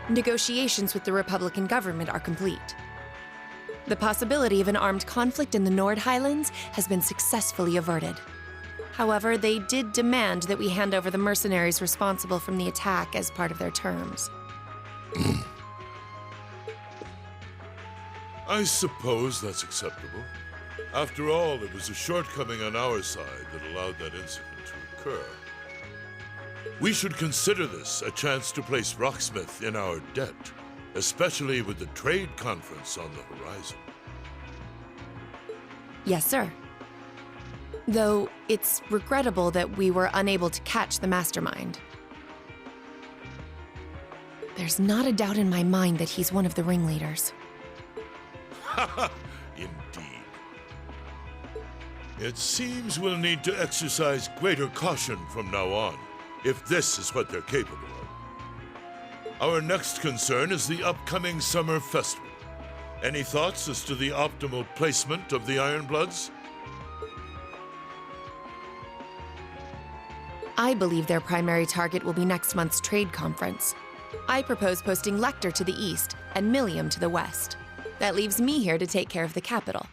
Negotiations with the Republican government are complete. The possibility of an armed conflict in the Nord Highlands has been successfully averted. However, they did demand that we hand over the mercenaries responsible from the attack as part of their terms. I suppose that's acceptable. After all, it was a shortcoming on our side that allowed that incident to occur. We should consider this a chance to place Rocksmith in our debt, especially with the trade conference on the horizon. Yes, sir. Though it's regrettable that we were unable to catch the mastermind. There's not a doubt in my mind that he's one of the ringleaders. Indeed. It seems we'll need to exercise greater caution from now on, if this is what they're capable of. Our next concern is the upcoming summer festival. Any thoughts as to the optimal placement of the Ironbloods? I believe their primary target will be next month's trade conference. I propose posting Lecter to the east and Millium to the west. That leaves me here to take care of the capital.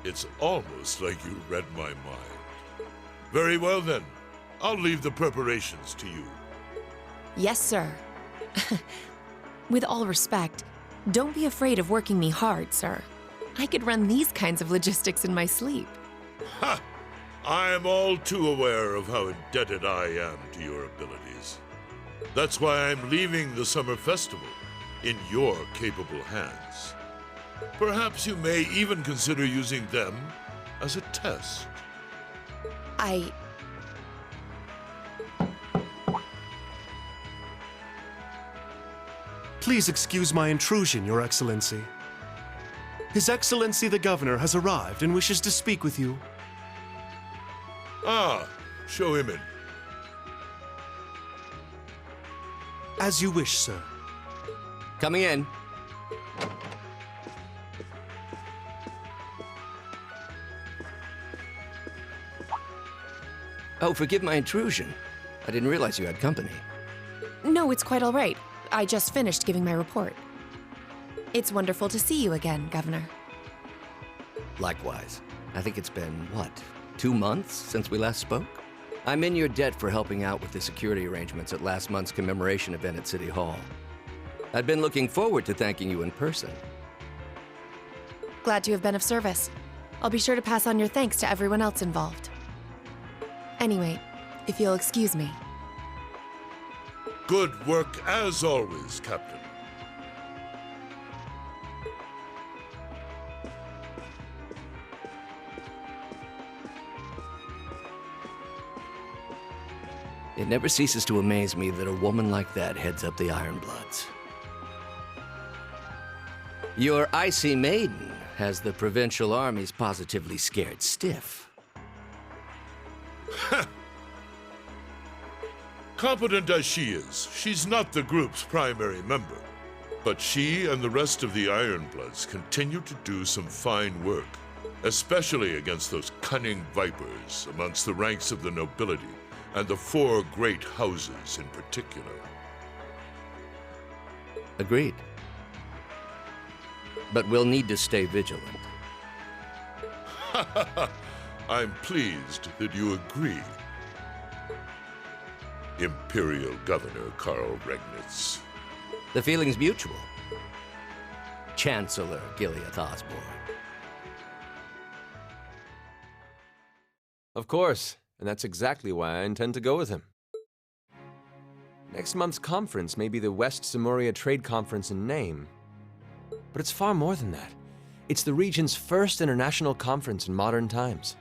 It's almost like you read my mind. Very well then. I'll leave the preparations to you. Yes, sir. With all respect, don't be afraid of working me hard, sir. I could run these kinds of logistics in my sleep. Ha! I am all too aware of how indebted I am to your abilities. That's why I'm leaving the summer festival in your capable hands. Perhaps you may even consider using them as a test. Please excuse my intrusion, Your Excellency. His Excellency the Governor has arrived and wishes to speak with you. Ah, show him in. As you wish, sir. Coming in. Oh, forgive my intrusion. I didn't realize you had company. No, it's quite all right. I just finished giving my report. It's wonderful to see you again, Governor. Likewise. I think it's been, what, 2 months since we last spoke? I'm in your debt for helping out with the security arrangements at last month's commemoration event at City Hall. I'd been looking forward to thanking you in person. Glad to have been of service. I'll be sure to pass on your thanks to everyone else involved. Anyway, if you'll excuse me. Good work as always, Captain. It never ceases to amaze me that a woman like that heads up the Ironbloods. Your icy maiden has the provincial armies positively scared stiff. Competent as she is, she's not the group's primary member. But she and the rest of the Ironbloods continue to do some fine work, especially against those cunning vipers amongst the ranks of the nobility and the 4 great houses in particular. Agreed. But we'll need to stay vigilant. I'm pleased that you agree, Imperial Governor Karl Regnitz. The feeling's mutual. Chancellor Gileath Osborne. Of course, and that's exactly why I intend to go with him. Next month's conference may be the West Samuria Trade Conference in name, but it's far more than that. It's the region's first international conference in modern times.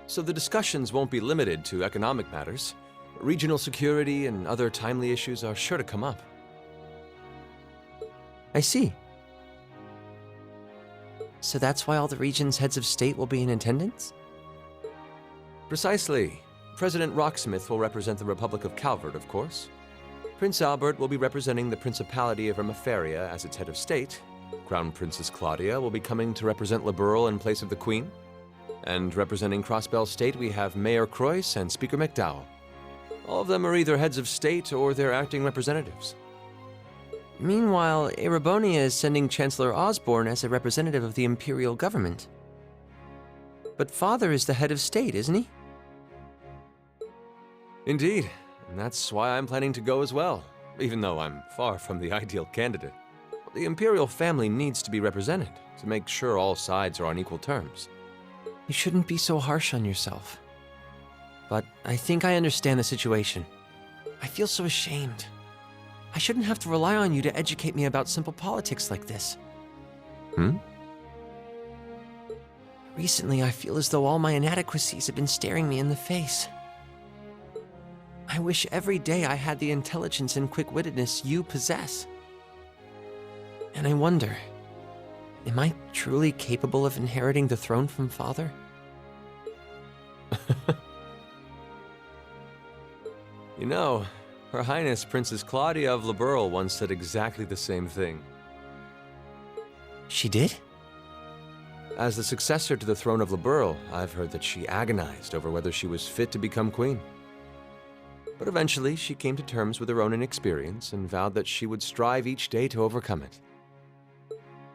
So the discussions won't be limited to economic matters. Regional security and other timely issues are sure to come up. I see. So that's why all the region's heads of state will be in attendance? Precisely. President Rocksmith will represent the Republic of Calvert, of course. Prince Albert will be representing the Principality of Ermaferia as its head of state. Crown Princess Claudia will be coming to represent Liberal in place of the Queen. And representing Crossbell State, we have Mayor Croyce and Speaker McDowell. All of them are either heads of state or their acting representatives. Meanwhile, Erebonia is sending Chancellor Osborne as a representative of the Imperial government. But Father is the head of state, isn't he? Indeed, and that's why I'm planning to go as well, even though I'm far from the ideal candidate. The Imperial family needs to be represented to make sure all sides are on equal terms. You shouldn't be so harsh on yourself. But I think I understand the situation. I feel so ashamed. I shouldn't have to rely on you to educate me about simple politics like this. Hmm? Recently, I feel as though all my inadequacies have been staring me in the face. I wish every day I had the intelligence and quick-wittedness you possess. And I wonder, am I truly capable of inheriting the throne from Father? You know, Her Highness Princess Claudia of Liberl once said exactly the same thing. She did? As the successor to the throne of Liberl, I've heard that she agonized over whether she was fit to become queen. But eventually, she came to terms with her own inexperience and vowed that she would strive each day to overcome it.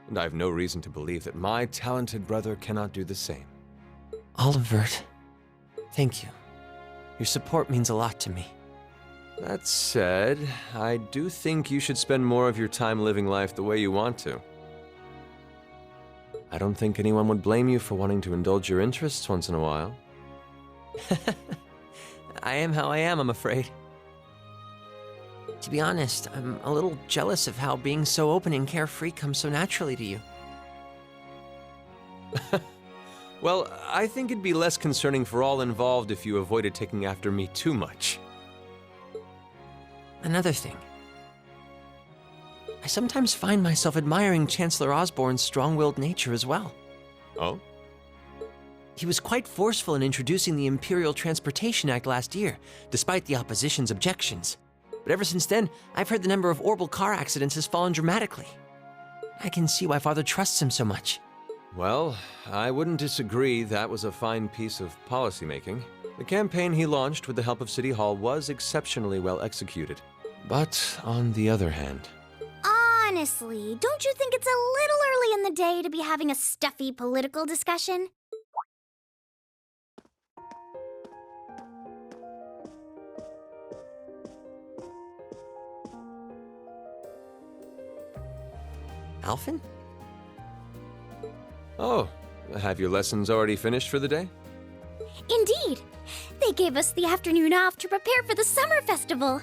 And I have no reason to believe that my talented brother cannot do the same. Olivert, thank you. Your support means a lot to me. That said, I do think you should spend more of your time living life the way you want to. I don't think anyone would blame you for wanting to indulge your interests once in a while. I am how I am, I'm afraid. To be honest, I'm a little jealous of how being so open and carefree comes so naturally to you. Well, I think it'd be less concerning for all involved if you avoided taking after me too much. Another thing. I sometimes find myself admiring Chancellor Osborne's strong-willed nature as well. Oh? He was quite forceful in introducing the Imperial Transportation Act last year, despite the opposition's objections. But ever since then, I've heard the number of orbital car accidents has fallen dramatically. I can see why Father trusts him so much. Well, I wouldn't disagree that was a fine piece of policymaking. The campaign he launched with the help of City Hall was exceptionally well executed. But on the other hand... Honestly, don't you think it's a little early in the day to be having a stuffy political discussion? Alphen? Oh, have your lessons already finished for the day? Indeed! They gave us the afternoon off to prepare for the summer festival.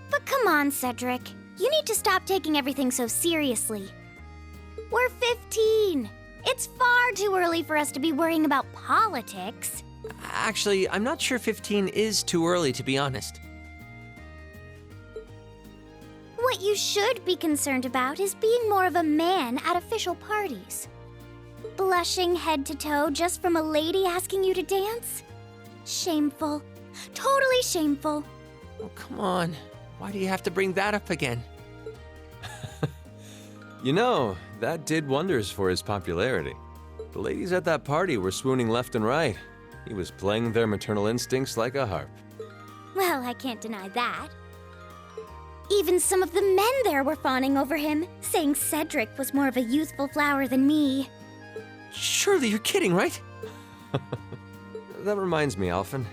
But come on, Cedric. You need to stop taking everything so seriously. We're 15. It's far too early for us to be worrying about politics. Actually, I'm not sure 15 is too early, to be honest. What you should be concerned about is being more of a man at official parties. Blushing head to toe just from a lady asking you to dance? Shameful. Totally shameful. Oh, come on. Why do you have to bring that up again? You know, that did wonders for his popularity. The ladies at that party were swooning left and right. He was playing their maternal instincts like a harp. Well, I can't deny that. Even some of the men there were fawning over him, saying Cedric was more of a youthful flower than me. Surely you're kidding, right? That reminds me, Alphen.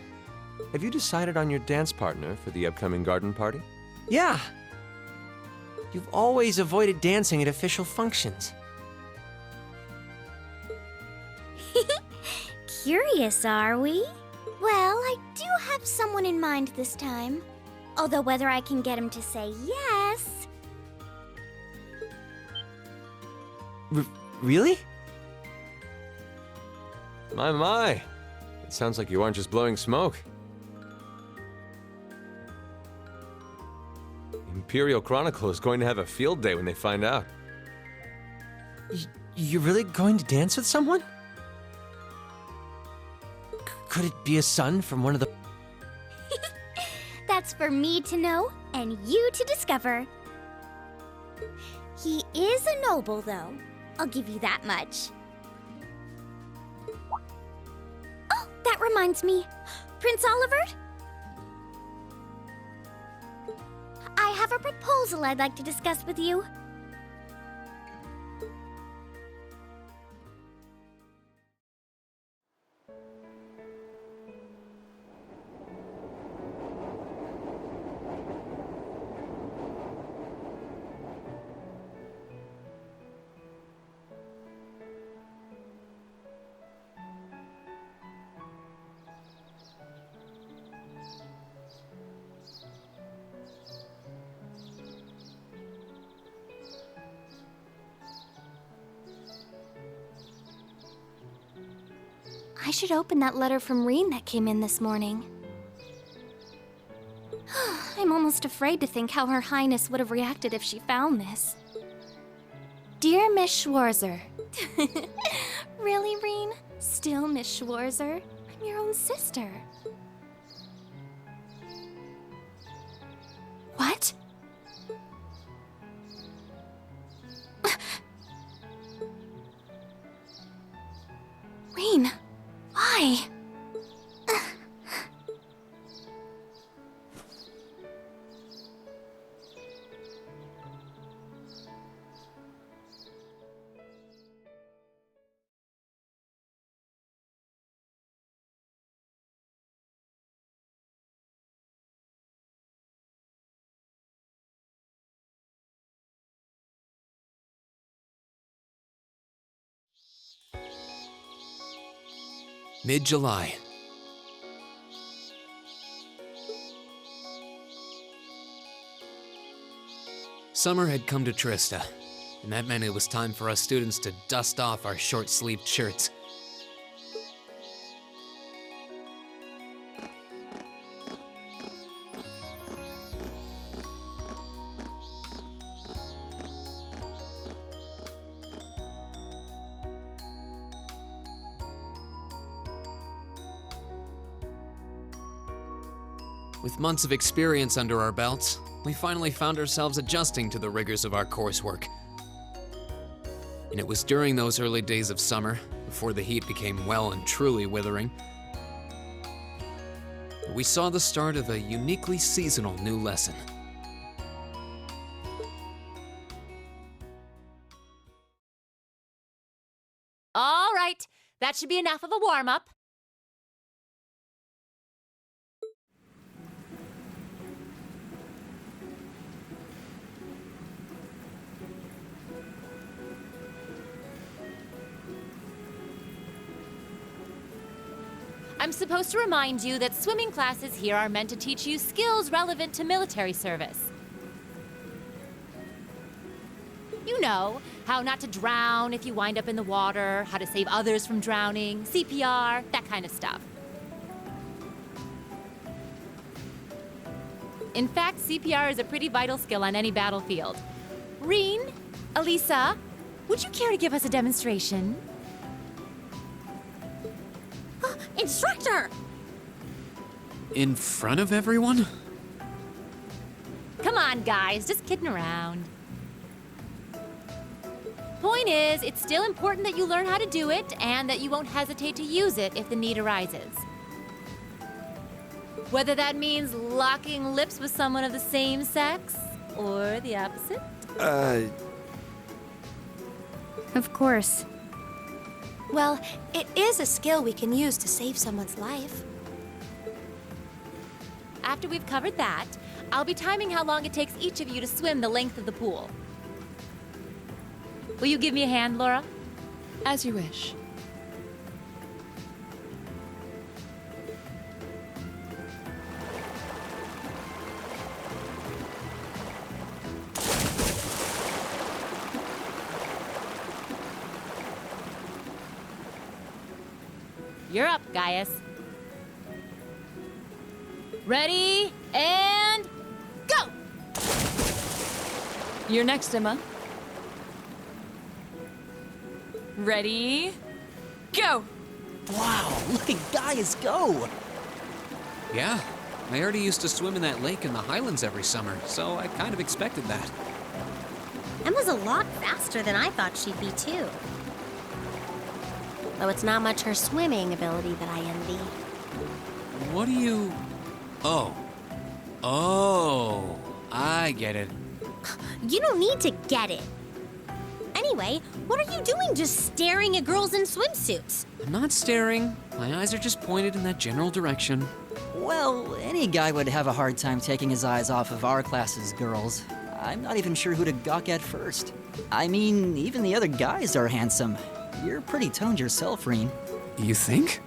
Have you decided on your dance partner for the upcoming garden party? Yeah. You've always avoided dancing at official functions. Curious, are we? Well, I do have someone in mind this time. Although whether I can get him to say yes... Really? My. It sounds like you aren't just blowing smoke. Imperial Chronicle is going to have a field day when they find out. You're really going to dance with someone? Could it be a son from one of the... That's for me to know and you to discover. He is a noble, though. I'll give you that much. Oh, that reminds me. Prince Olivert? I have a proposal I'd like to discuss with you. I should open that letter from Reen that came in this morning. I'm almost afraid to think how Her Highness would have reacted if she found this. Dear Miss Schwarzer. Really, Reen? Still Miss Schwarzer? I'm your own sister. What? Reen, why? Mid-July. Summer had come to Trista, and that meant it was time for us students to dust off our short-sleeved shirts. With months of experience under our belts, we finally found ourselves adjusting to the rigors of our coursework. And it was during those early days of summer, before the heat became well and truly withering, that we saw the start of a uniquely seasonal new lesson. All right, that should be enough of a warm-up. I'm supposed to remind you that swimming classes here are meant to teach you skills relevant to military service. You know, how not to drown if you wind up in the water, how to save others from drowning, CPR, that kind of stuff. In fact, CPR is a pretty vital skill on any battlefield. Reen, Elisa, would you care to give us a demonstration? Instructor! In front of everyone? Come on, guys, just kidding around. Point is, it's still important that you learn how to do it and that you won't hesitate to use it if the need arises. Whether that means locking lips with someone of the same sex or the opposite. Of course. Well, it is a skill we can use to save someone's life. After we've covered that, I'll be timing how long it takes each of you to swim the length of the pool. Will you give me a hand, Laura? As you wish. You're up, Gaius. Ready, and go! You're next, Emma. Ready, go! Wow, look at Gaius go! Yeah, I already used to swim in that lake in the Highlands every summer, so I kind of expected that. Emma's a lot faster than I thought she'd be, too. Though it's not much her swimming ability that I envy. What do you... Oh. Oh. I get it. You don't need to get it. Anyway, what are you doing just staring at girls in swimsuits? I'm not staring. My eyes are just pointed in that general direction. Well, any guy would have a hard time taking his eyes off of our class's girls. I'm not even sure who to gawk at first. I mean, even the other guys are handsome. You're pretty toned yourself, Reen. You think?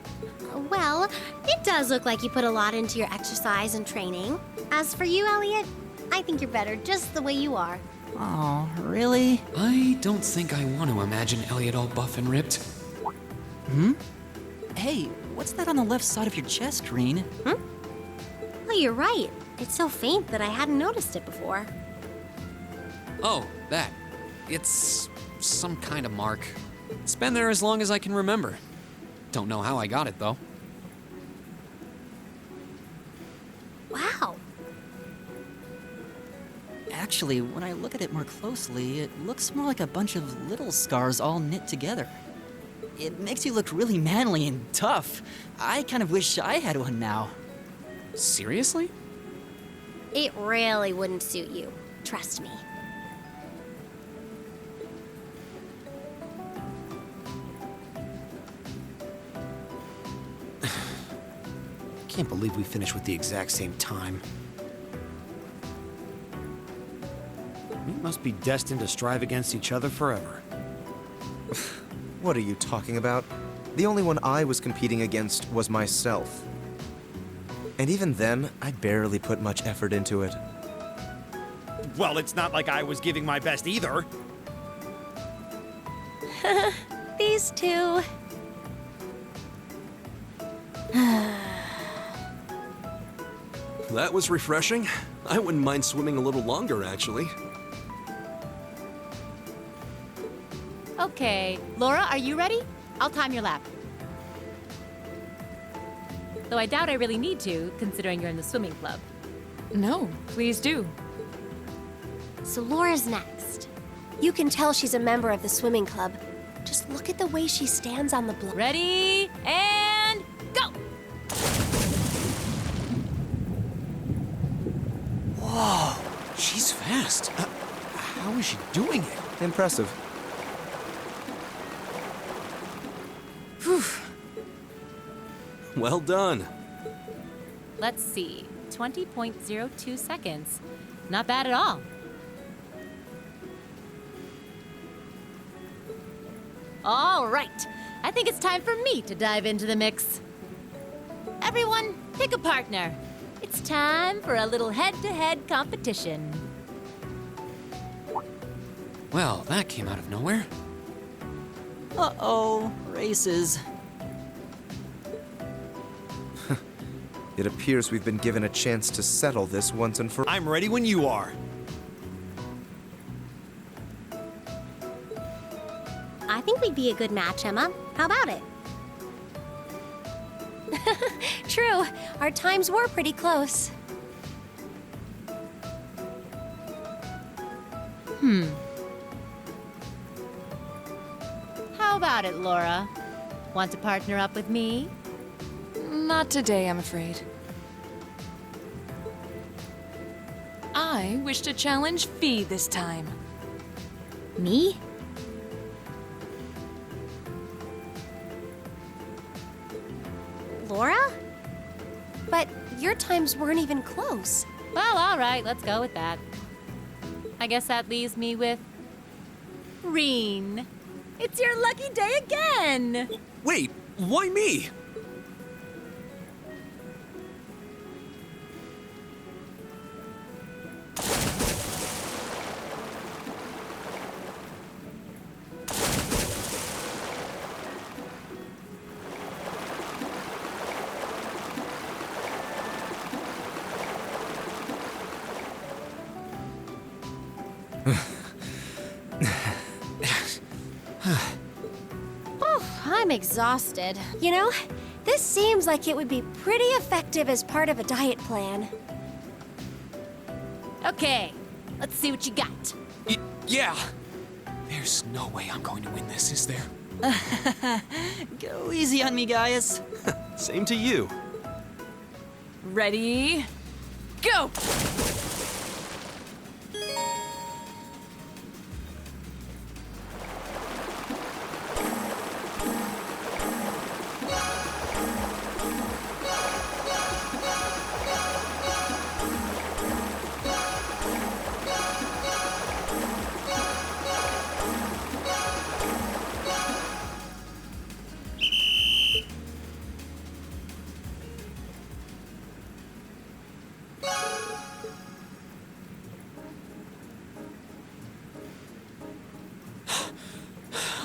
Well, it does look like you put a lot into your exercise and training. As for you, Elliot, I think you're better just the way you are. Oh, really? I don't think I want to imagine Elliot all buff and ripped. Hmm? Hey, what's that on the left side of your chest, Reen? Oh, you're right. It's so faint that I hadn't noticed it before. Oh, that. It's some kind of mark. It's been there as long as I can remember. Don't know how I got it, though. Wow. Actually, when I look at it more closely, it looks more like a bunch of little scars all knit together. It makes you look really manly and tough. I kind of wish I had one now. Seriously? It really wouldn't suit you. Trust me. Can't believe we finished with the exact same time. We must be destined to strive against each other forever. What are you talking about? The only one I was competing against was myself. And even then, I barely put much effort into it. Well, it's not like I was giving my best either. These two. That was refreshing. I wouldn't mind swimming a little longer, actually. Okay, Laura, are you ready? I'll time your lap. Though I doubt I really need to, considering you're in the swimming club. No, please do. So Laura's next. You can tell she's a member of the swimming club. Just look at the way she stands on the block. Ready, and go! Whoa, she's fast. How is she doing it? Impressive. Whew. Well done. Let's see, 20.02 seconds. Not bad at all. All right, I think it's time for me to dive into the mix. Everyone, pick a partner. It's time for a little head-to-head competition. Well, that came out of nowhere. Uh-oh, races. It appears we've been given a chance to settle this once and for all. I'm ready when you are. I think we'd be a good match, Emma. How about it? True, our times were pretty close. How about it, Laura? Want to partner up with me? Not today, I'm afraid. I wish to challenge Fee this time. Me? Laura? But your times weren't even close. Well, all right, let's go with that. I guess that leaves me with Reen. It's your lucky day again! Wait, why me? I'm exhausted. You know, this seems like it would be pretty effective as part of a diet plan. Okay, let's see what you got. Yeah. There's no way I'm going to win this, is there? Go easy on me, guys. Same to you. Ready? Go!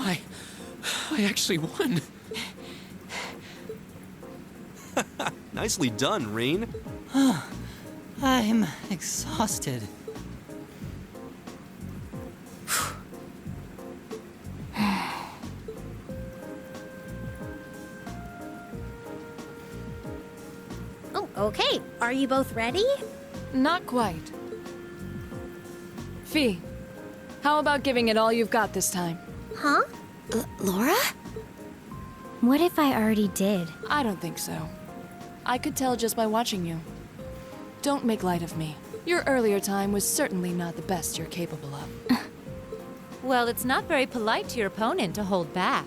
I actually won. Nicely done, Reen. I'm exhausted. Oh, okay. Are you both ready? Not quite. Fee, how about giving it all you've got this time? Huh? Laura? What if I already did? I don't think so. I could tell just by watching you. Don't make light of me. Your earlier time was certainly not the best you're capable of. Well, it's not very polite to your opponent to hold back.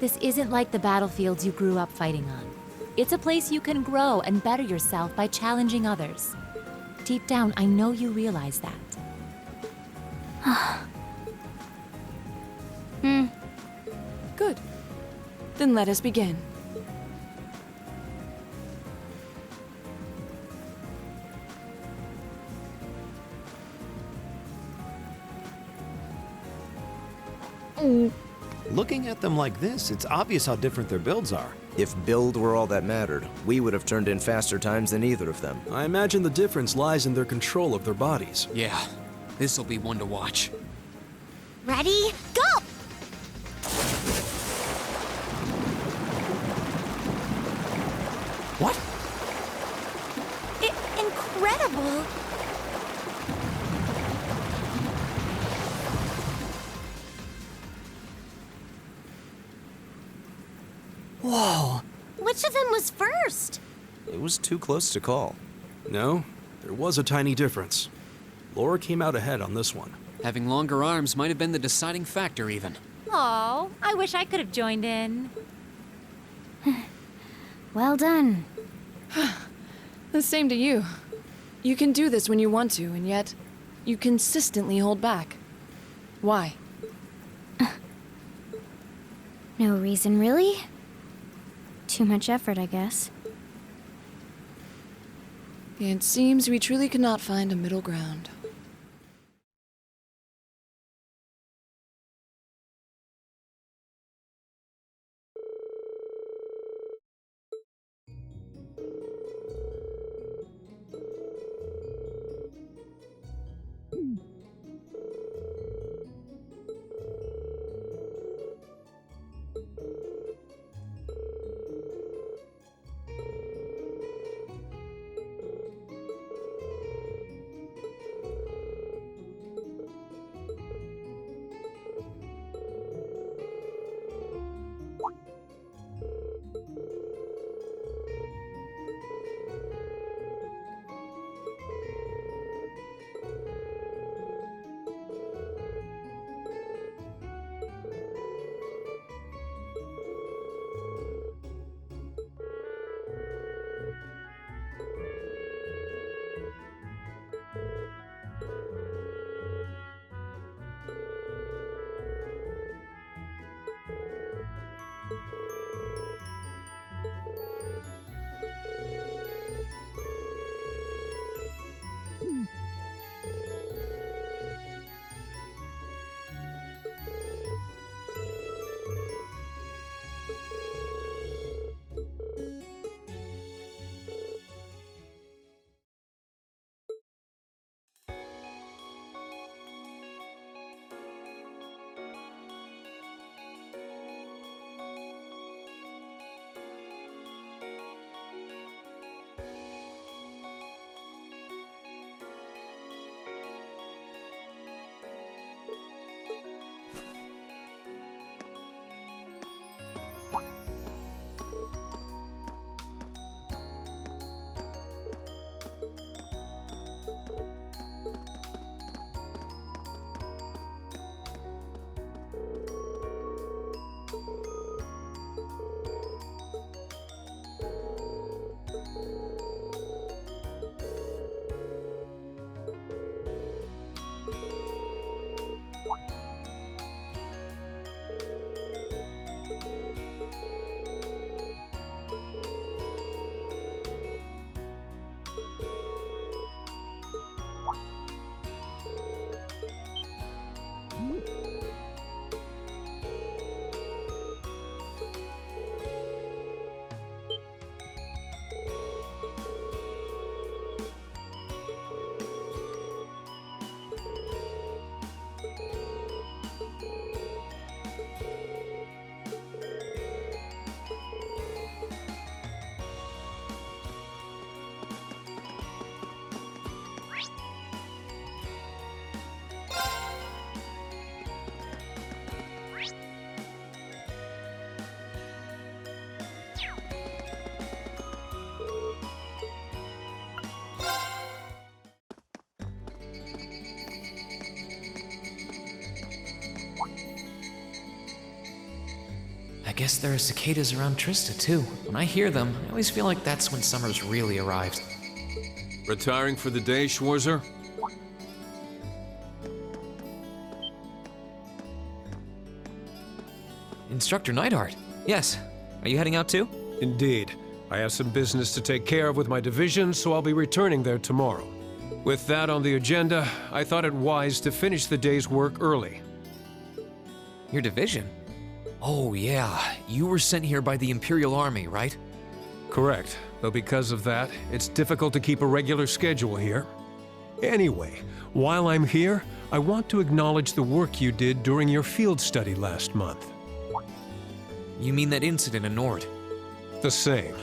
This isn't like the battlefields you grew up fighting on. It's a place you can grow and better yourself by challenging others. Deep down, I know you realize that. Good. Then let us begin. Looking at them like this, it's obvious how different their builds are. If build were all that mattered, we would have turned in faster times than either of them. I imagine the difference lies in their control of their bodies. Yeah, this'll be one to watch. Ready? Go! What? Incredible! Whoa! Which of them was first? It was too close to call. No, there was a tiny difference. Laura came out ahead on this one. Having longer arms might have been the deciding factor, even. Oh, I wish I could have joined in. Well done. The same to you. You can do this when you want to, and yet you consistently hold back. Why? No reason, really? Too much effort, I guess. It seems we truly cannot find a middle ground. guess there are cicadas around Trista, too. When I hear them, I always feel like that's when summer's really arrived. Retiring for the day, Schwarzer? Instructor Neidhart. Yes. Are you heading out too? Indeed. I have some business to take care of with my division, so I'll be returning there tomorrow. With that on the agenda, I thought it wise to finish the day's work early. Your division? Oh, yeah. You were sent here by the Imperial Army, right? Correct, though because of that, it's difficult to keep a regular schedule here. Anyway, while I'm here, I want to acknowledge the work you did during your field study last month. You mean that incident in Nord? The same.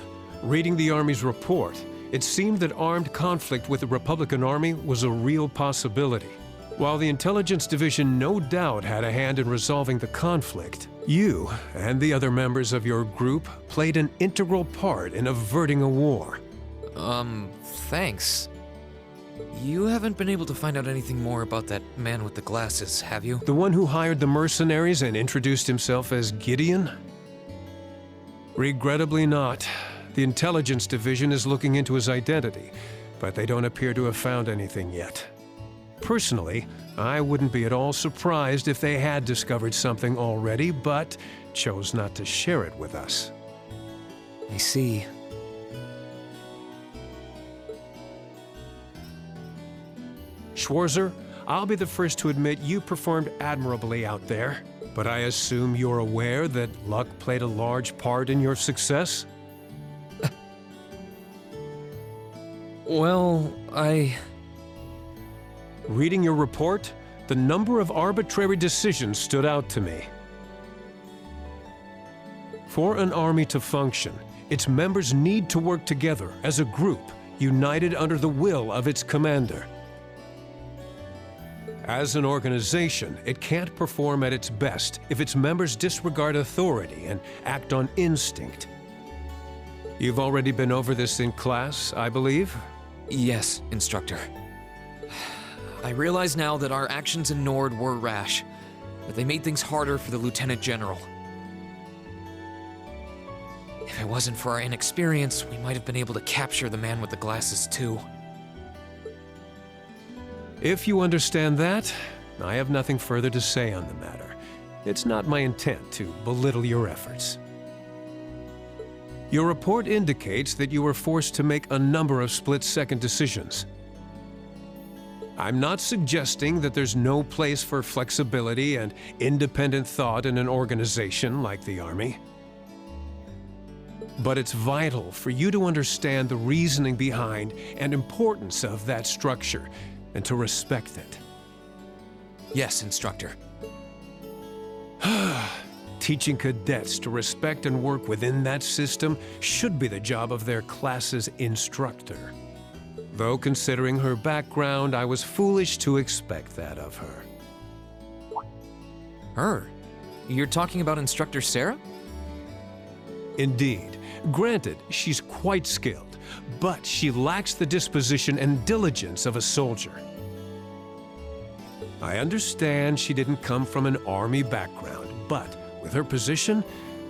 Reading the Army's report, it seemed that armed conflict with the Republican Army was a real possibility. While the Intelligence Division no doubt had a hand in resolving the conflict, you and the other members of your group played an integral part in averting a war. Thanks. You haven't been able to find out anything more about that man with the glasses, have you? The one who hired the mercenaries and introduced himself as Gideon? Regrettably not. The Intelligence Division is looking into his identity, but they don't appear to have found anything yet. Personally, I wouldn't be at all surprised if they had discovered something already, but chose not to share it with us. I see. Schwarzer, I'll be the first to admit you performed admirably out there, but I assume you're aware that luck played a large part in your success? Well, Reading your report, the number of arbitrary decisions stood out to me. For an army to function, its members need to work together as a group, united under the will of its commander. As an organization, it can't perform at its best if its members disregard authority and act on instinct. You've already been over this in class, I believe? Yes, Instructor. I realize now that our actions in Nord were rash, but they made things harder for the Lieutenant General. If it wasn't for our inexperience, we might have been able to capture the man with the glasses too. If you understand that, I have nothing further to say on the matter. It's not my intent to belittle your efforts. Your report indicates that you were forced to make a number of split-second decisions. I'm not suggesting that there's no place for flexibility and independent thought in an organization like the Army. But it's vital for you to understand the reasoning behind and importance of that structure, and to respect it. Yes, Instructor. Teaching cadets to respect and work within that system should be the job of their class's instructor. Though considering her background, I was foolish to expect that of her. Her? You're talking about Instructor Sarah? Indeed. Granted, she's quite skilled, but she lacks the disposition and diligence of a soldier. I understand she didn't come from an army background, but with her position,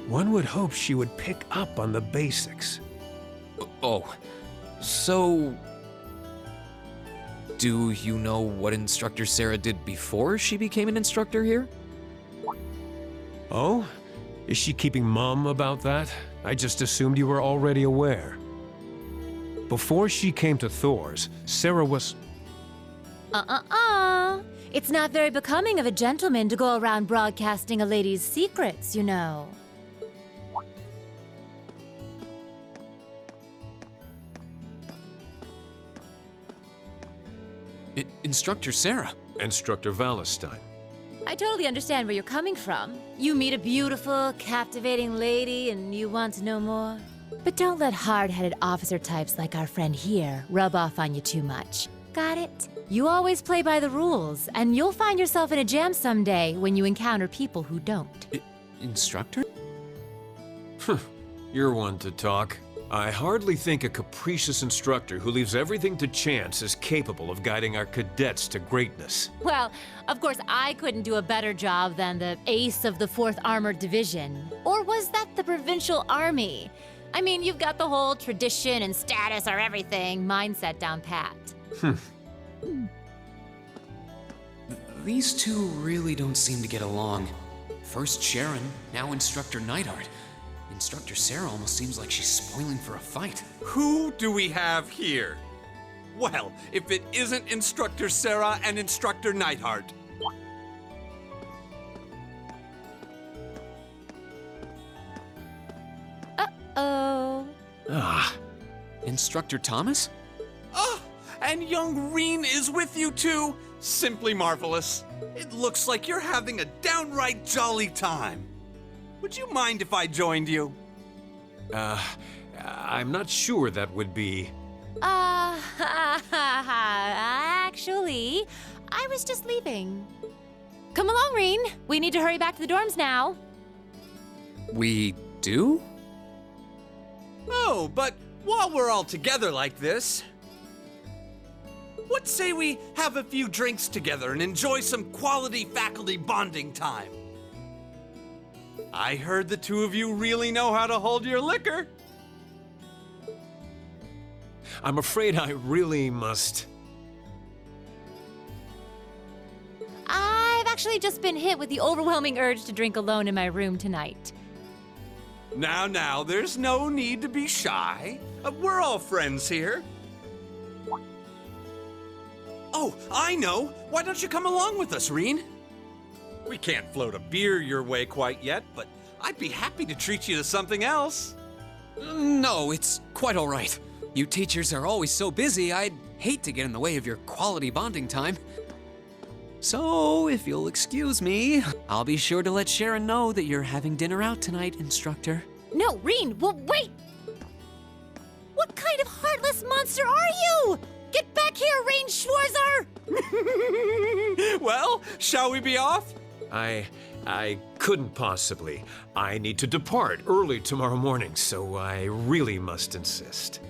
one would hope she would pick up on the basics. Oh, so... Do you know what Instructor Sarah did before she became an instructor here? Oh? Is she keeping mum about that? I just assumed you were already aware. Before she came to Thor's, Sarah was... It's not very becoming of a gentleman to go around broadcasting a lady's secrets, you know. Instructor Sarah. Instructor Valentine. I totally understand where you're coming from. You meet a beautiful, captivating lady and you want to know more. But don't let hard-headed officer types like our friend here rub off on you too much. Got it? You always play by the rules, and you'll find yourself in a jam someday when you encounter people who don't. Instructor? You're one to talk. I hardly think a capricious instructor who leaves everything to chance is capable of guiding our cadets to greatness. Well, of course, I couldn't do a better job than the ace of the 4th Armored Division. Or was that the Provincial Army? I mean, you've got the whole tradition and status are everything mindset down pat. These two really don't seem to get along. First Sharon, now Instructor Neidhart. Instructor Sarah almost seems like she's spoiling for a fight. Who do we have here? Well, if it isn't Instructor Sarah and Instructor Neidhart. Uh-oh. Instructor Thomas? Oh, and young Reen is with you too? Simply marvelous. It looks like you're having a downright jolly time. Would you mind if I joined you? I'm not sure that would be... Actually, I was just leaving. Come along, Reen. We need to hurry back to the dorms now. We do? Oh, but while we're all together like this, what say we have a few drinks together and enjoy some quality faculty bonding time? I heard the two of you really know how to hold your liquor. I'm afraid I really must... I've actually just been hit with the overwhelming urge to drink alone in my room tonight. Now, there's no need to be shy. We're all friends here. Oh, I know. Why don't you come along with us, Reen? We can't float a beer your way quite yet, but I'd be happy to treat you to something else. No, it's quite all right. You teachers are always so busy, I'd hate to get in the way of your quality bonding time. So, if you'll excuse me, I'll be sure to let Sharon know that you're having dinner out tonight, Instructor. No, Reen, well, wait! What kind of heartless monster are you? Get back here, Reen Schwarzer! Well, shall we be off? I couldn't possibly. I need to depart early tomorrow morning, so I really must insist.